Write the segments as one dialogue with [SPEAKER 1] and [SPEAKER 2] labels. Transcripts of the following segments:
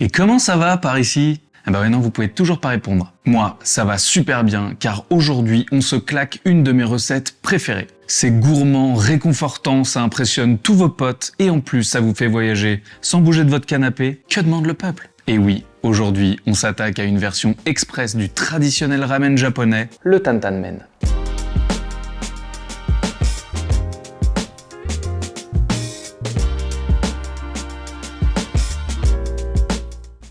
[SPEAKER 1] Et comment ça va par ici? Eh ben ouais, non, vous pouvez toujours pas répondre. Moi, ça va super bien, car aujourd'hui, on se claque une de mes recettes préférées. C'est gourmand, réconfortant, ça impressionne tous vos potes, et en plus, ça vous fait voyager sans bouger de votre canapé. Que demande le peuple? Et oui, aujourd'hui, on s'attaque à une version express du traditionnel ramen japonais, le Tantanmen.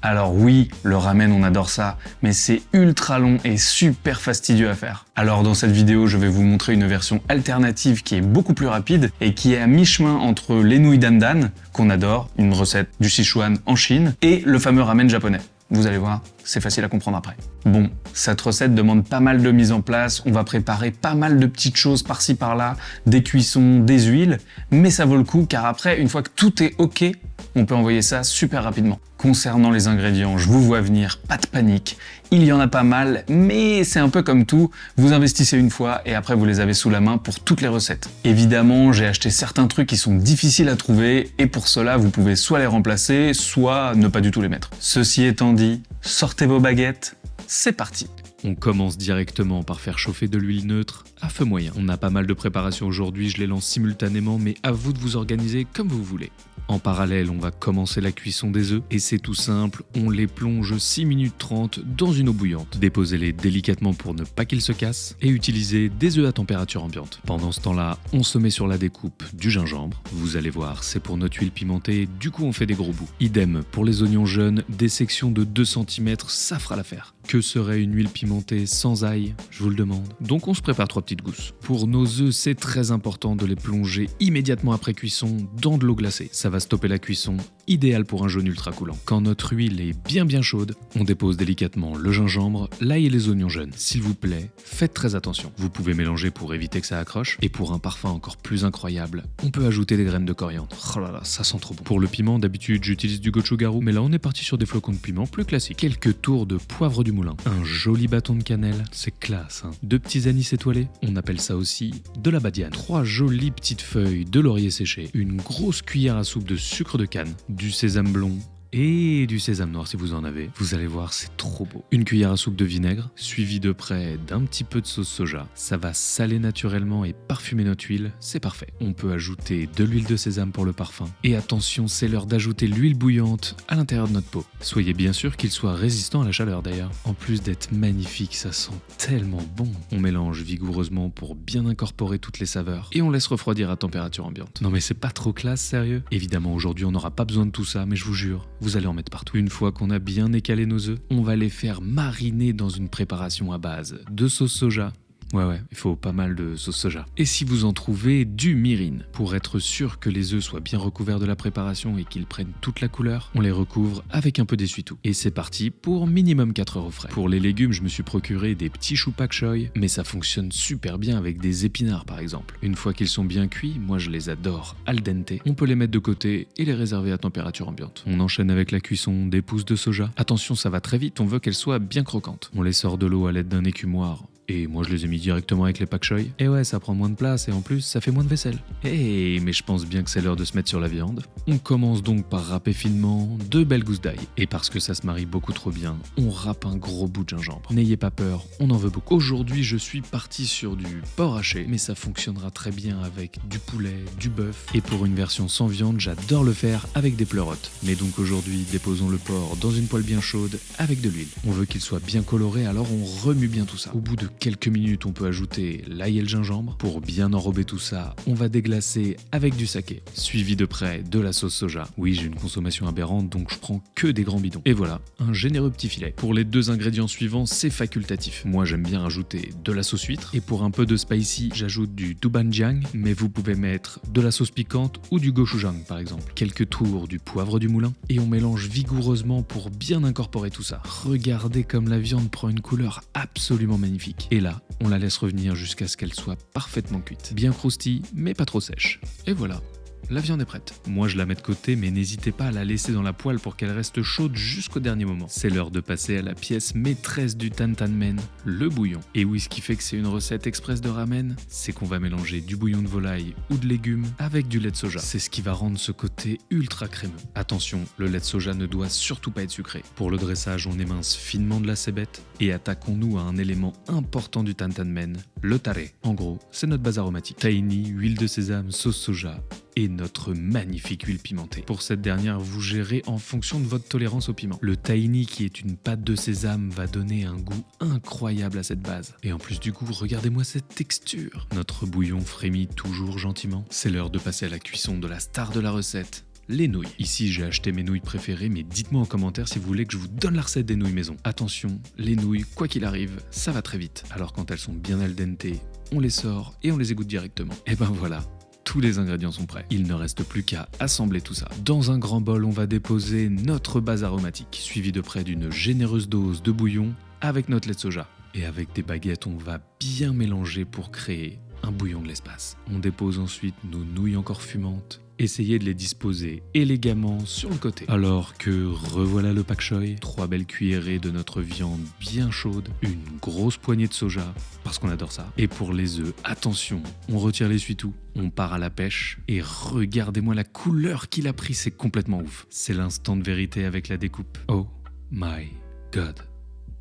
[SPEAKER 1] Alors oui, le ramen on adore ça, mais c'est ultra long et super fastidieux à faire. Alors dans cette vidéo, je vais vous montrer une version alternative qui est beaucoup plus rapide et qui est à mi-chemin entre les nouilles dandan, qu'on adore, une recette du Sichuan en Chine, et le fameux ramen japonais. Vous allez voir, c'est facile à comprendre après. Bon, cette recette demande pas mal de mise en place, on va préparer pas mal de petites choses par-ci par-là, des cuissons, des huiles, mais ça vaut le coup car après, une fois que tout est ok, on peut envoyer ça super rapidement. Concernant les ingrédients, je vous vois venir, pas de panique. Il y en a pas mal, mais c'est un peu comme tout. Vous investissez une fois et après vous les avez sous la main pour toutes les recettes. Évidemment, j'ai acheté certains trucs qui sont difficiles à trouver et pour cela, vous pouvez soit les remplacer, soit ne pas du tout les mettre. Ceci étant dit, sortez vos baguettes, c'est parti.
[SPEAKER 2] On commence directement par faire chauffer de l'huile neutre à feu moyen. On a pas mal de préparations aujourd'hui, je les lance simultanément, mais à vous de vous organiser comme vous voulez. En parallèle, on va commencer la cuisson des œufs et c'est tout simple, on les plonge 6 minutes 30 dans une eau bouillante. Déposez-les délicatement pour ne pas qu'ils se cassent et utilisez des œufs à température ambiante. Pendant ce temps-là, on se met sur la découpe du gingembre. Vous allez voir, c'est pour notre huile pimentée, du coup on fait des gros bouts. Idem pour les oignons jaunes, des sections de 2 cm, ça fera l'affaire. Que serait une huile pimentée sans ail? Je vous le demande. Donc on se prépare 3 petites gousses. Pour nos œufs, c'est très important de les plonger immédiatement après cuisson dans de l'eau glacée. Ça va stopper la cuisson, idéal pour un jaune ultra coulant. Quand notre huile est bien chaude, on dépose délicatement le gingembre, l'ail et les oignons jaunes. S'il vous plaît, faites très attention. Vous pouvez mélanger pour éviter que ça accroche. Et pour un parfum encore plus incroyable, on peut ajouter des graines de coriandre. Oh là là, ça sent trop bon. Pour le piment, d'habitude j'utilise du gochugaru, mais là on est parti sur des flocons de piment plus classiques. Quelques tours de poivre du moulin. Un joli bâton de cannelle, c'est classe, hein. 2 petits anis étoilés, on appelle ça aussi de la badiane. 3 jolies petites feuilles de laurier séché. Une grosse cuillère à soupe de sucre de canne. Du sésame blond et du sésame noir si vous en avez. Vous allez voir, c'est trop beau. Une cuillère à soupe de vinaigre, suivi de près d'un petit peu de sauce soja. Ça va saler naturellement et parfumer notre huile, c'est parfait. On peut ajouter de l'huile de sésame pour le parfum. Et attention, c'est l'heure d'ajouter l'huile bouillante à l'intérieur de notre pot. Soyez bien sûr qu'il soit résistant à la chaleur d'ailleurs. En plus d'être magnifique, ça sent tellement bon. On mélange vigoureusement pour bien incorporer toutes les saveurs. Et on laisse refroidir à température ambiante. Non mais c'est pas trop classe, sérieux? Évidemment, aujourd'hui on n'aura pas besoin de tout ça, mais je vous jure, vous allez en mettre partout. Une fois qu'on a bien écalé nos œufs, on va les faire mariner dans une préparation à base de sauce soja. Ouais, il faut pas mal de sauce soja. Et si vous en trouvez, du mirin. Pour être sûr que les œufs soient bien recouverts de la préparation et qu'ils prennent toute la couleur, on les recouvre avec un peu d'essuie-tout. Et c'est parti pour minimum 4 heures au frais. Pour les légumes, je me suis procuré des petits choux pak choy, mais ça fonctionne super bien avec des épinards par exemple. Une fois qu'ils sont bien cuits, moi je les adore al dente, on peut les mettre de côté et les réserver à température ambiante. On enchaîne avec la cuisson des pousses de soja. Attention, ça va très vite, on veut qu'elles soient bien croquantes. On les sort de l'eau à l'aide d'un écumoire. Et moi je les ai mis directement avec les pak choy. Et ouais, ça prend moins de place et en plus ça fait moins de vaisselle. Mais je pense bien que c'est l'heure de se mettre sur la viande. On commence donc par râper finement 2 belles gousses d'ail. Et parce que ça se marie beaucoup trop bien, on râpe un gros bout de gingembre. N'ayez pas peur, on en veut beaucoup. Aujourd'hui je suis parti sur du porc haché, mais ça fonctionnera très bien avec du poulet, du bœuf. Et pour une version sans viande, j'adore le faire avec des pleurotes. Mais donc aujourd'hui, déposons le porc dans une poêle bien chaude avec de l'huile. On veut qu'il soit bien coloré, alors on remue bien tout ça. Au bout de quelques minutes, on peut ajouter l'ail et le gingembre. Pour bien enrober tout ça, on va déglacer avec du saké, suivi de près de la sauce soja. Oui, j'ai une consommation aberrante, donc je prends que des grands bidons. Et voilà, un généreux petit filet. Pour les 2 ingrédients suivants, c'est facultatif. Moi, j'aime bien rajouter de la sauce huître. Et pour un peu de spicy, j'ajoute du doubanjiang, mais vous pouvez mettre de la sauce piquante ou du gochujang par exemple. Quelques tours du poivre du moulin. Et on mélange vigoureusement pour bien incorporer tout ça. Regardez comme la viande prend une couleur absolument magnifique. Et là, on la laisse revenir jusqu'à ce qu'elle soit parfaitement cuite. Bien croustille, mais pas trop sèche. Et voilà. la viande est prête. Moi je la mets de côté, mais n'hésitez pas à la laisser dans la poêle pour qu'elle reste chaude jusqu'au dernier moment. C'est l'heure de passer à la pièce maîtresse du tantanmen, le bouillon. Et oui, ce qui fait que c'est une recette express de ramen, c'est qu'on va mélanger du bouillon de volaille ou de légumes avec du lait de soja. C'est ce qui va rendre ce côté ultra crémeux. Attention, le lait de soja ne doit surtout pas être sucré. Pour le dressage, on émince finement de la cébette et attaquons-nous à un élément important du tantanmen, le tare. En gros, c'est notre base aromatique. Tahini, huile de sésame, sauce soja et notre magnifique huile pimentée. Pour cette dernière, vous gérez en fonction de votre tolérance au piment. Le tahini, qui est une pâte de sésame, va donner un goût incroyable à cette base. Et en plus du goût, regardez-moi cette texture. Notre bouillon frémit toujours gentiment. C'est l'heure de passer à la cuisson de la star de la recette, les nouilles. Ici, j'ai acheté mes nouilles préférées, mais dites-moi en commentaire si vous voulez que je vous donne la recette des nouilles maison. Attention, les nouilles, quoi qu'il arrive, ça va très vite. Alors quand elles sont bien al dente, on les sort et on les égoutte directement. Et ben voilà, tous les ingrédients sont prêts. Il ne reste plus qu'à assembler tout ça. Dans un grand bol, on va déposer notre base aromatique, suivie de près d'une généreuse dose de bouillon avec notre lait de soja. Et avec des baguettes, on va bien mélanger pour créer un bouillon de l'espace. On dépose ensuite nos nouilles encore fumantes. Essayez de les disposer élégamment sur le côté. Alors que revoilà le pak choi, 3 belles cuillerées de notre viande bien chaude, une grosse poignée de soja, parce qu'on adore ça. Et pour les œufs, attention, on retire l'essuie-tout, on part à la pêche, et regardez-moi la couleur qu'il a pris, c'est complètement ouf. C'est l'instant de vérité avec la découpe. Oh my god.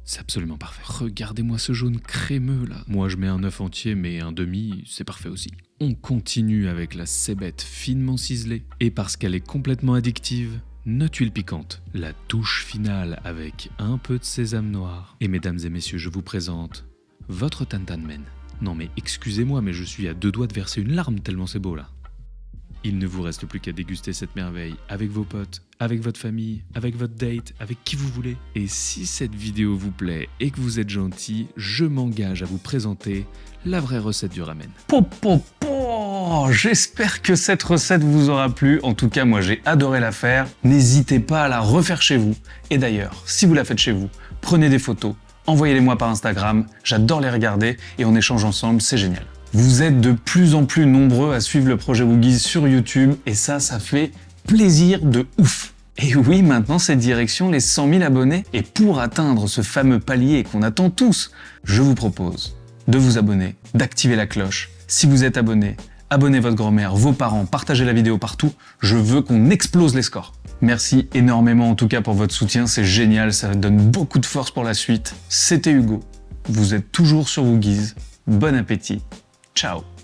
[SPEAKER 2] C'est absolument parfait. Regardez-moi ce jaune crémeux là. Moi je mets un œuf entier, mais un demi, c'est parfait aussi. On continue avec la cébette finement ciselée. Et parce qu'elle est complètement addictive, notre huile piquante. La touche finale avec un peu de sésame noir. Et mesdames et messieurs, je vous présente votre tantanmen. Non mais excusez-moi, mais je suis à 2 doigts de verser une larme tellement c'est beau là. Il ne vous reste plus qu'à déguster cette merveille avec vos potes, avec votre famille, avec votre date, avec qui vous voulez. Et si cette vidéo vous plaît et que vous êtes gentil, je m'engage à vous présenter la vraie recette du ramen.
[SPEAKER 1] J'espère que cette recette vous aura plu. En tout cas, moi j'ai adoré la faire. N'hésitez pas à la refaire chez vous. Et d'ailleurs, si vous la faites chez vous, prenez des photos, envoyez-les-moi par Instagram. J'adore les regarder et on échange ensemble, c'est génial. Vous êtes de plus en plus nombreux à suivre le projet Woogies sur YouTube et ça fait plaisir de ouf. Et oui, maintenant c'est direction les 100 000 abonnés. Et pour atteindre ce fameux palier qu'on attend tous, je vous propose de vous abonner, d'activer la cloche. Si vous êtes abonné, abonnez votre grand-mère, vos parents, partagez la vidéo partout. Je veux qu'on explose les scores. Merci énormément en tout cas pour votre soutien, c'est génial, ça donne beaucoup de force pour la suite. C'était Hugo, vous êtes toujours sur Woogies. Bon appétit. Ciao.